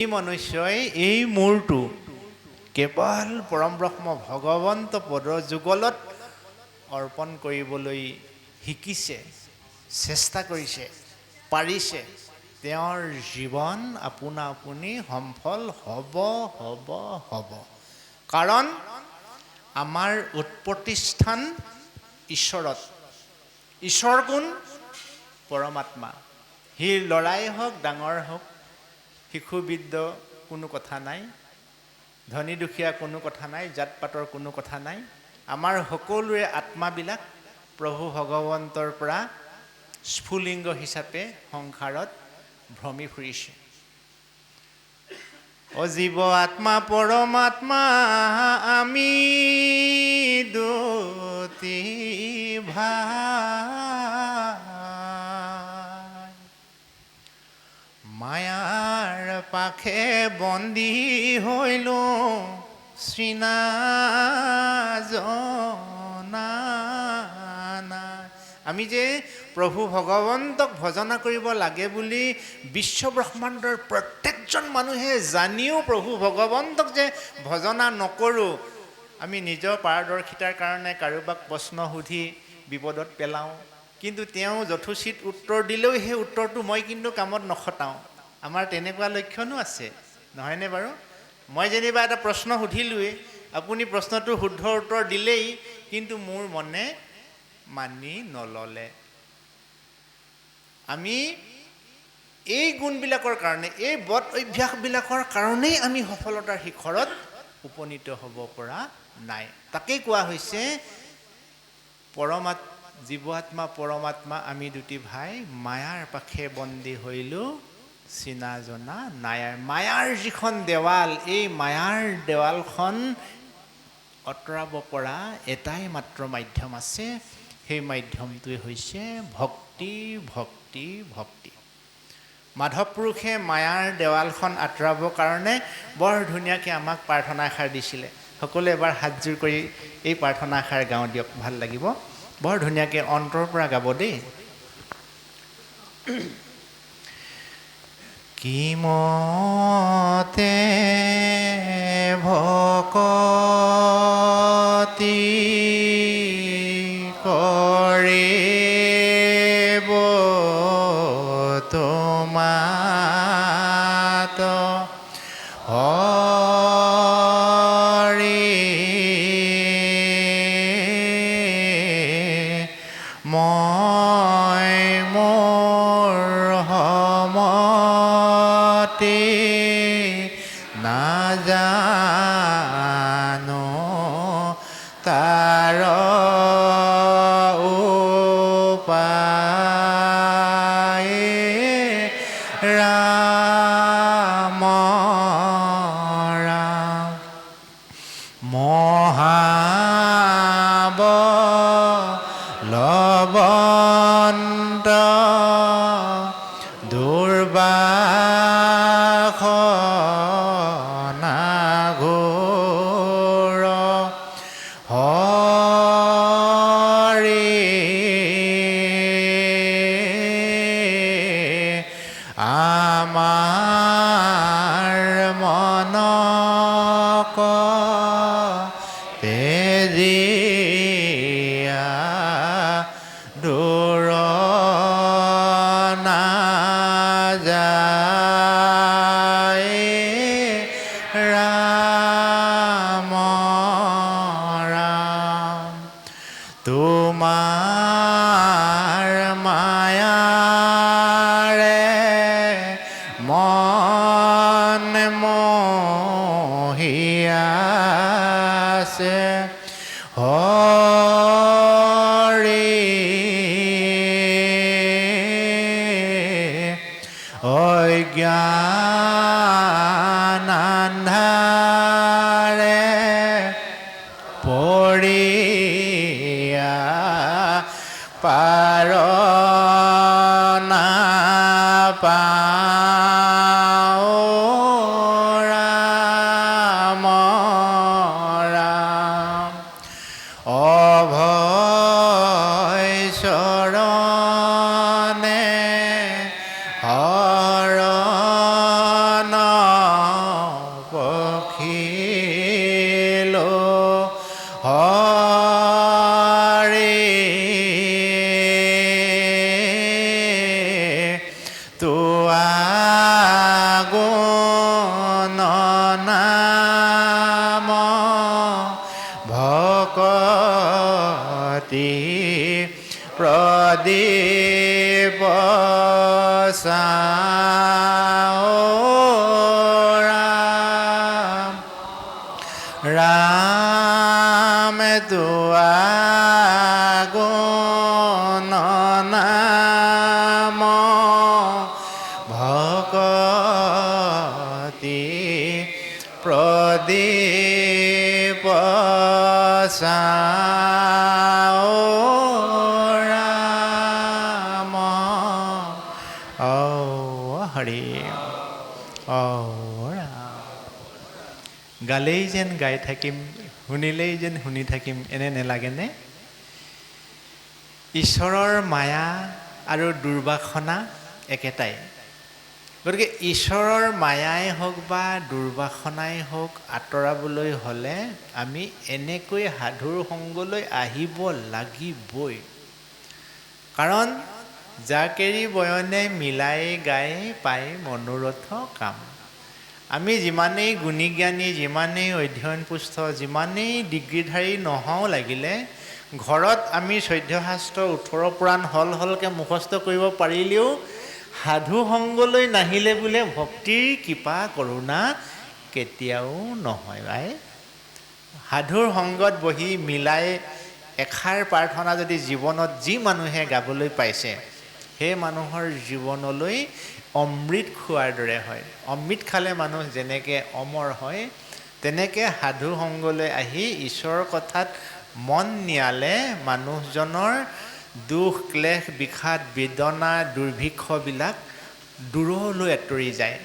এই মনুষ্যই এই মূৰটো কেৱল পৰম ব্ৰহ্ম ভগৱন্ত পদ যুগলত অৰ্পণ কৰিবলৈ শিকিছে, চেষ্টা কৰিছে, পাৰিছে, তেওঁৰ জীৱন আপোনা আপুনি সফল হ'ব হ'ব হ'ব। কাৰণ আমাৰ উৎপত্তি স্থান ঈশ্বৰত। ঈশ্বৰ কোন? পৰমাত্মা। সি ল'ৰাই হওক ডাঙৰ হওক, শিশু বৃদ্ধ কোনো কথা নাই, ধনী দুখীয়া কোনো কথা নাই, জাত পাতৰ কোনো কথা নাই। আমাৰ সকলোৰে আত্মাবিলাক প্ৰভু ভগৱন্তৰ পৰা স্ফুলিংগ হিচাপে সংসাৰত ভ্ৰমি ফুৰিছে। অজীৱ আত্মা পৰমাত্মা আমি দুটি ভাই, মায়াৰ পাশে বন্দী হৈলো শ্ৰীনা জনা নাই। আমি যে প্ৰভু ভগৱন্তক ভজনা কৰিব লাগে বুলি বিশ্ব ব্ৰহ্মাণ্ডৰ প্ৰত্যেকজন মানুহে জানিও প্ৰভু ভগৱন্তক যে ভজনা নকৰোঁ, আমি নিজৰ পাৰদৰ্শিতাৰ কাৰণে কাৰোবাক প্ৰশ্ন সুধি বিপদত পেলাওঁ, কিন্তু তেওঁ যথোচিত উত্তৰ দিলেও সেই উত্তৰটো মই কিন্তু কামত নখটাওঁ। আমাৰ তেনেকুৱা লক্ষণো আছে, নহয়নে বাৰু? মই যেনিবা এটা প্ৰশ্ন সুধিলোৱেই, আপুনি প্ৰশ্নটোৰ শুদ্ধ উত্তৰ দিলেই, কিন্তু মোৰ মনে মানি নল'লে। আমি এই গুণবিলাকৰ কাৰণে, এই বদ অভ্যাসবিলাকৰ কাৰণেই আমি সফলতাৰ শিখৰত উপনীত হ'ব পৰা নাই। তাকেই কোৱা হৈছে জীৱ আত্মা পৰমাত্মা আমি দুটি ভাই, মায়াৰ পাশে বন্দী হৈলো চিনা জনা নাই। মায়াৰ যিখন দেৱাল, এই মায়াৰ দেৱালখন আঁতৰাব পৰা এটাই মাত্ৰ মাধ্যম আছে, সেই মাধ্যমটোৱে হৈছে ভক্তি ভক্তি ভক্তি। মাধৱ পুৰুষে মায়াৰ দেৱালখন আঁতৰাবৰ কাৰণে বৰ ধুনীয়াকৈ আমাক প্ৰাৰ্থনা এষাৰ দিছিলে। সকলোৱে এবাৰ হাতযোৰ কৰি এই প্ৰাৰ্থনা এষাৰ গাওঁ দিয়ক, ভাল লাগিব। বৰ ধুনীয়াকৈ অন্তৰৰ পৰা গাব দেই। কিমতে ভকতি কৰিব তোমাত হৰি, মই মোৰ সমতি নাজানো তাৰ উপায়, ৰাম ৰাম মহাবলৱন্ত দুৰ্বাসনা প্ৰদীপ ৰাম ৰাম গুণ নাম ভকতি প্ৰদীপ ৰাম হৰি ৰাম। গালেই যেন গাই থাকিম, শুনিলেই যেন শুনি থাকিম, এনে নেলাগেনে? ঈশ্বৰৰ মায়া আৰু দুৰ্বাসনা একেটাই। গতিকে ঈশ্বৰৰ মায়াই হওক বা দুৰ্বাসনাই হওক আঁতৰাবলৈ হ'লে আমি এনেকৈ সাধুৰ সংগলৈ আহিব লাগিবই। কাৰণ জাকেৰি বয়নে মিলাই গাই পাই মনোৰথ কাম। আমি যিমানেই গুণী জ্ঞানী, যিমানেই অধ্যয়নপুষ্ট, যিমানেই ডিগ্ৰীধাৰী নহওঁ লাগিলে ঘৰত আমি 14 শাস্ত্ৰ 18 পুৰাণ হলকৈ মুখস্থ কৰিব পাৰিলেও সাধু সংগলৈ নাহিলে বোলে ভক্তিৰ কৃপা কৰোণা কেতিয়াও নহয় ভাই। সাধুৰ সংগত বহি মিলাই এষাৰ প্ৰাৰ্থনা যদি জীৱনত যি মানুহে গাবলৈ পাইছে, সেই মানুহৰ জীৱনলৈ অমৃত খোৱাৰ দৰে হয়। অমৃত খালে মানুহ যেনেকৈ অমৰ হয়, তেনেকৈ সাধু সংগলৈ আহি ঈশ্বৰৰ কথাত মন নিয়ালে মানুহজনৰ দুখ ক্লেশ বিষাদ বেদনা দুৰ্ভিক্ষবিলাক দূৰলৈ আঁতৰি যায়।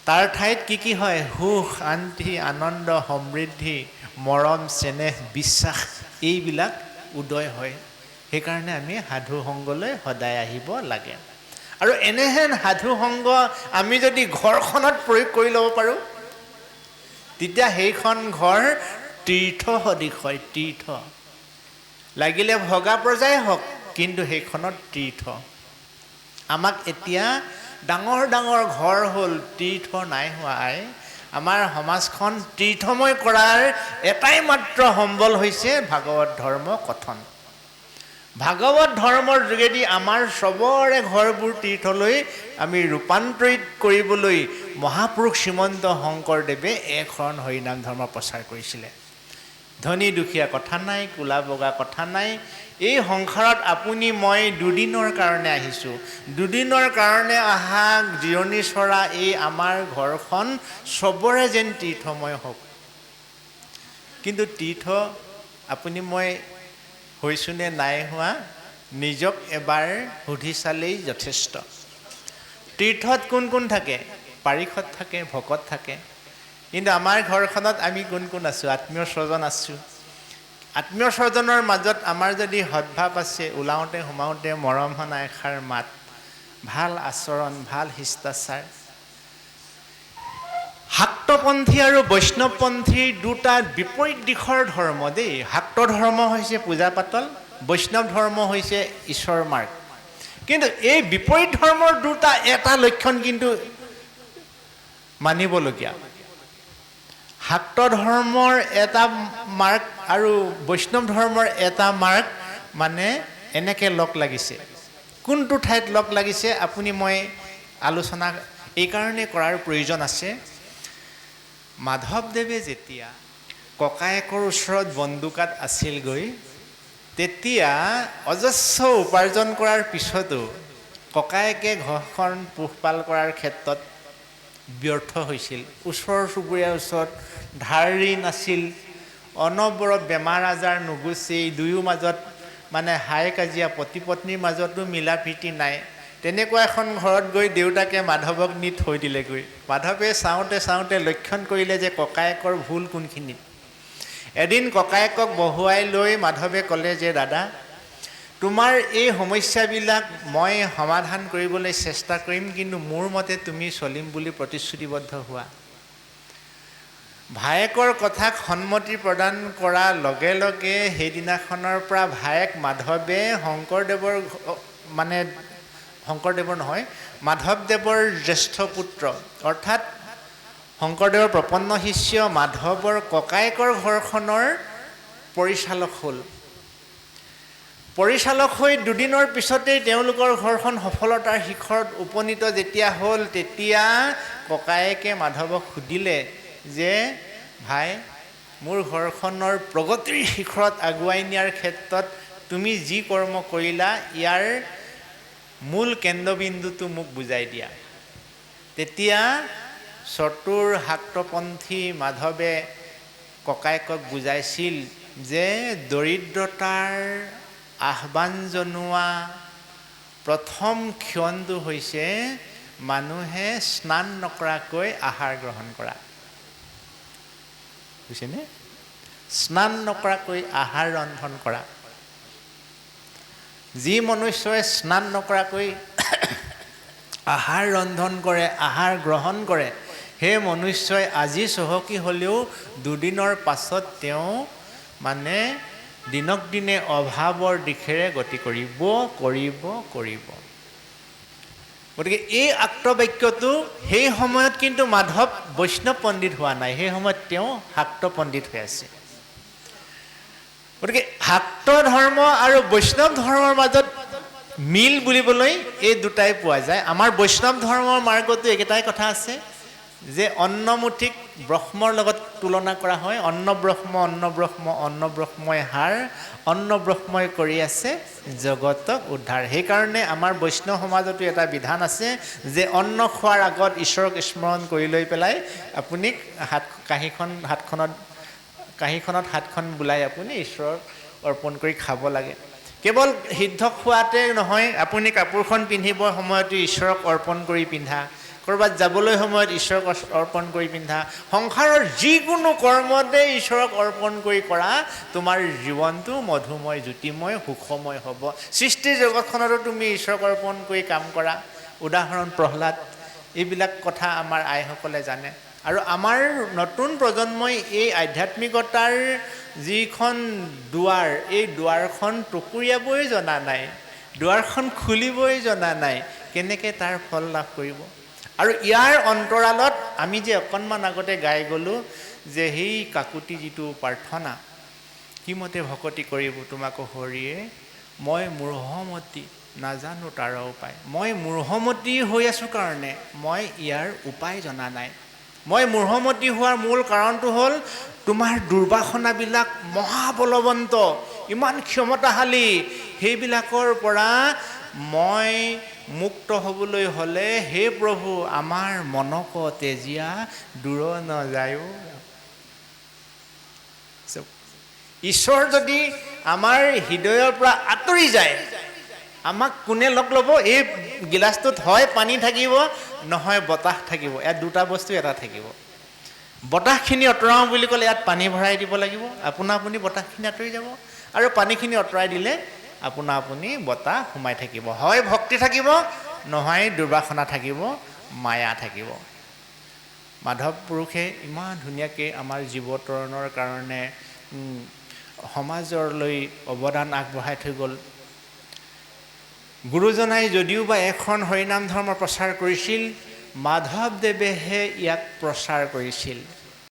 তাৰ ঠাইত কি হয়? সুখ শান্তি আনন্দ সমৃদ্ধি মৰম চেনেহ বিশ্বাস এইবিলাক উদয় হয়। সেইকাৰণে আমি সাধু সংগলৈ সদায় আহিব লাগে। আৰু এনেহেন সাধু সংগ আমি যদি ঘৰখনত প্ৰয়োগ কৰি ল'ব পাৰোঁ, তেতিয়া সেইখন ঘৰ তীৰ্থ সদৃশ হয়। তীৰ্থ লাগিলে ভগা প্ৰজাই হওক, কিন্তু সেইখনত তীৰ্থ। আমাক এতিয়া ডাঙৰ ডাঙৰ ঘৰ হ'ল, তীৰ্থ নাই হোৱাই। আমাৰ সমাজখন তীৰ্থময় কৰাৰ এটাই মাত্ৰ সম্বল হৈছে ভাগৱত ধৰ্ম কথন। ভাগৱত ধৰ্মৰ যোগেদি আমাৰ চবৰে ঘৰবোৰ তীৰ্থলৈ আমি ৰূপান্তৰিত কৰিবলৈ মহাপুৰুষ শ্ৰীমন্ত শংকৰদেৱে একশৰণ হৰিনাম ধৰ্ম প্ৰচাৰ কৰিছিলে। ধনী দুখীয়া কথা নাই, কোলা বগা কথা নাই। এই সংসাৰত আপুনি মই দুদিনৰ কাৰণে আহিছোঁ। দুদিনৰ কাৰণে অহা জিৰণি চৰা এই আমাৰ ঘৰখন চবৰে যেন তীৰ্থময় হওক। কিন্তু তীৰ্থ আপুনি মই হৈছোনে নাই হোৱা, নিজক এবাৰ সুধি চালেই যথেষ্ট। তীৰ্থত কোন কোন থাকে? পাৰিষদ থাকে, ভকত থাকে। কিন্তু আমাৰ ঘৰখনত আমি কোন কোন আছোঁ? আত্মীয় স্বজন আছোঁ। আত্মীয় স্বজনৰ মাজত আমাৰ যদি সদ্ভাৱ আছে, ওলাওঁতে সোমাওঁতে মৰম হনা এষাৰ মাত, ভাল আচৰণ, ভাল শিষ্টাচাৰ। শাক্তপন্থী আৰু বৈষ্ণৱপন্থীৰ দুটা বিপৰীত দিশৰ ধৰ্ম দেই। শাক্ত ধৰ্ম হৈছে পূজা পাতল, বৈষ্ণৱ ধৰ্ম হৈছে ঈশ্বৰ মাৰ্গ। কিন্তু এই বিপৰীত ধৰ্মৰ দুটা এটা লক্ষণ কিন্তু মানিবলগীয়া। শাক্ত ধৰ্মৰ এটা মাৰ্গ আৰু বৈষ্ণৱ ধৰ্মৰ এটা মাৰ্গ মানে এনেকৈ লগ লাগিছে। কোনটো ঠাইত লগ লাগিছে আপুনি মই আলোচনা এইকাৰণে কৰাৰ প্ৰয়োজন আছে। মাধৱদেৱে যেতিয়া ককায়েকৰ ওচৰত বন্দুকাত আছিলগৈ, তেতিয়া অজস্ৰ উপাৰ্জন কৰাৰ পিছতো ককায়েকে ঘৰখন পোহপাল কৰাৰ ক্ষেত্ৰত ব্যৰ্থ হৈছিল। ওচৰ চুবুৰীয়াৰ ওচৰত ধাৰ ঋণ আছিল, অনবৰত বেমাৰ আজাৰ নুগুচেই, দুয়ো মাজত মানে হাই কাজিয়া, পতি পত্নীৰ মাজতো মিলা প্ৰীতি নাই। তেনেকুৱা এখন ঘৰত গৈ দেউতাকে মাধৱক নি থৈ দিলেগৈ। মাধৱে চাওঁতে চাওঁতে লক্ষণ কৰিলে যে ককায়েকৰ ভুল কোনখিনিত। এদিন ককায়েকক বহুৱাই লৈ মাধৱে ক'লে যে দাদা, তোমাৰ এই সমস্যাবিলাক মই সমাধান কৰিবলৈ চেষ্টা কৰিম, কিন্তু মোৰ মতে তুমি চলিম বুলি প্ৰতিশ্ৰুতিবদ্ধ হোৱা। ভায়েকৰ কথাক সন্মতি প্ৰদান কৰাৰ লগে লগে সেইদিনাখনৰ পৰা ভায়েক মাধৱে মাধৱদেৱৰ জ্যেষ্ঠ পুত্ৰ অৰ্থাৎ শংকৰদেৱৰ প্ৰপন্ন শিষ্য মাধৱৰ ককায়েকৰ ঘৰখনৰ পৰিচালক হ'ল। পৰিচালক হৈ দুদিনৰ পিছতেই তেওঁলোকৰ ঘৰখন সফলতাৰ শিখৰত উপনীত যেতিয়া হ'ল, তেতিয়া ককায়েকে মাধৱক সুধিলে যে ভাই, মোৰ ঘৰখনৰ প্ৰগতিৰ শিখৰত আগুৱাই নিয়াৰ ক্ষেত্ৰত তুমি যি কৰ্ম কৰিলা, ইয়াৰ মূল কেন্দ্ৰবিন্দুটো মোক বুজাই দিয়া। তেতিয়া চতুৰ শাক্তপন্থী মাধৱে ককায়েকক বুজাইছিল যে দৰিদ্ৰতাৰ আহ্বান জনোৱা প্ৰথম ক্ষণটো হৈছে মানুহে স্নান নকৰাকৈ আহাৰ গ্ৰহণ কৰা। বুজিছেনে? স্নান নকৰাকৈ আহাৰ ৰন্ধন কৰা। যি মনুষ্যই স্নান নকৰাকৈ আহাৰ ৰন্ধন কৰে, আহাৰ গ্ৰহণ কৰে, সেই মনুষ্যই আজি চহকী হ'লেও দুদিনৰ পাছত তেওঁ মানে দিনক দিনে অভাৱৰ দিশেৰে গতি কৰিব। গতিকে এই আক্তবাক্যটো সেই সময়ত কিন্তু মাধৱ বৈষ্ণৱ পণ্ডিত হোৱা নাই, সেই সময়ত তেওঁ শাক্ত পণ্ডিত হৈ আছে। গতিকে শাক্ত ধৰ্ম আৰু বৈষ্ণৱ ধৰ্মৰ মাজত মিল বুলিবলৈ এই দুটাই পোৱা যায়। আমাৰ বৈষ্ণৱ ধৰ্মৰ মাৰ্গতো একেটাই কথা আছে যে অন্নমুঠিক ব্ৰহ্মৰ লগত তুলনা কৰা হয়। অন্নব্ৰহ্মই হাৰ, অন্নব্ৰহ্মই কৰি আছে জগতক উদ্ধাৰ। সেইকাৰণে আমাৰ বৈষ্ণৱ সমাজতো এটা বিধান আছে যে অন্ন খোৱাৰ আগত ঈশ্বৰক স্মৰণ কৰি লৈ পেলাই আপুনি কাঁহীখনত হাতখন বুলাই আপুনি ঈশ্বৰক অৰ্পণ কৰি খাব লাগে। কেৱল সিদ্ধ খোৱাতে নহয়, আপুনি কাপোৰখন পিন্ধিবৰ সময়তো ঈশ্বৰক অৰ্পণ কৰি পিন্ধা, ক'ৰবাত যাবলৈ সময়ত ঈশ্বৰক অৰ্পণ কৰি পিন্ধা, সংসাৰৰ যিকোনো কৰ্মতে ঈশ্বৰক অৰ্পণ কৰি কৰা, তোমাৰ জীৱনটো মধুময়, জ্যোতিময়, সুখময় হ'ব। সৃষ্টি জগতখনতো তুমি ঈশ্বৰক অৰ্পণ কৰি কাম কৰা। উদাহৰণ প্ৰহ্লাদ, এইবিলাক কথা আমাৰ আইসকলে জানে। আৰু আমাৰ নতুন প্ৰজন্মই এই আধ্যাত্মিকতাৰ যিখন দুৱাৰ, এই দুৱাৰখন টুকুৰিয়াবই জনা নাই, দুৱাৰখন খুলিবই জনা নাই, কেনেকৈ তাৰ ফল লাভ কৰিব? আৰু ইয়াৰ অন্তৰালত আমি যে অকণমান আগতে গাই গ'লোঁ যে সেই কাকুতি যিটো প্ৰাৰ্থনা, কিমতে ভকতি কৰিব তোমাকো হৰিয়ে, মই মূঢ়মতি নাজানো তাৰ উপায়। মই মূঢ়মতি হৈ আছোঁ কাৰণে মই ইয়াৰ উপায় জনা নাই। মই মূঢ়মতি হোৱাৰ মূল কাৰণটো হ'ল তোমাৰ দুৰ্বাসনাবিলাক মহাবলৱন্ত, ইমান ক্ষমতাশালী, সেইবিলাকৰ পৰা মই মুক্ত হ'বলৈ হ'লে হে প্ৰভু আমাৰ মনক তেজীয়া দূৰ নযায়ো। ঈশ্বৰ যদি আমাৰ হৃদয়ৰ পৰা আঁতৰি যায়, আমাক কোনে লগ ল'ব? এই গিলাচটোত হয় পানী থাকিব, নহয় বতাহ থাকিব। ইয়াত দুটা বস্তু এটা থাকিব। বতাহখিনি আঁতৰাওঁ বুলি ক'লে ইয়াত পানী ভৰাই দিব লাগিব, আপোনা আপুনি বতাহখিনি আঁতৰি যাব। আৰু পানীখিনি আঁতৰাই দিলে আপোনা আপুনি বতাহ সোমাই থাকিব। হয় ভক্তি থাকিব, নহয় দুৰ্বাসনা থাকিব, মায়া থাকিব। মাধৱ পুৰুষে ইমান ধুনীয়াকৈ আমাৰ জীৱতৰণৰ কাৰণে সমাজলৈ অৱদান আগবঢ়াই থৈ গ'ল। গুৰুজনাই যদিও বা এখন হৰিনাম ধৰ্ম প্ৰচাৰ কৰিছিল, মাধৱদেৱেহে ইয়াক প্ৰচাৰ কৰিছিল।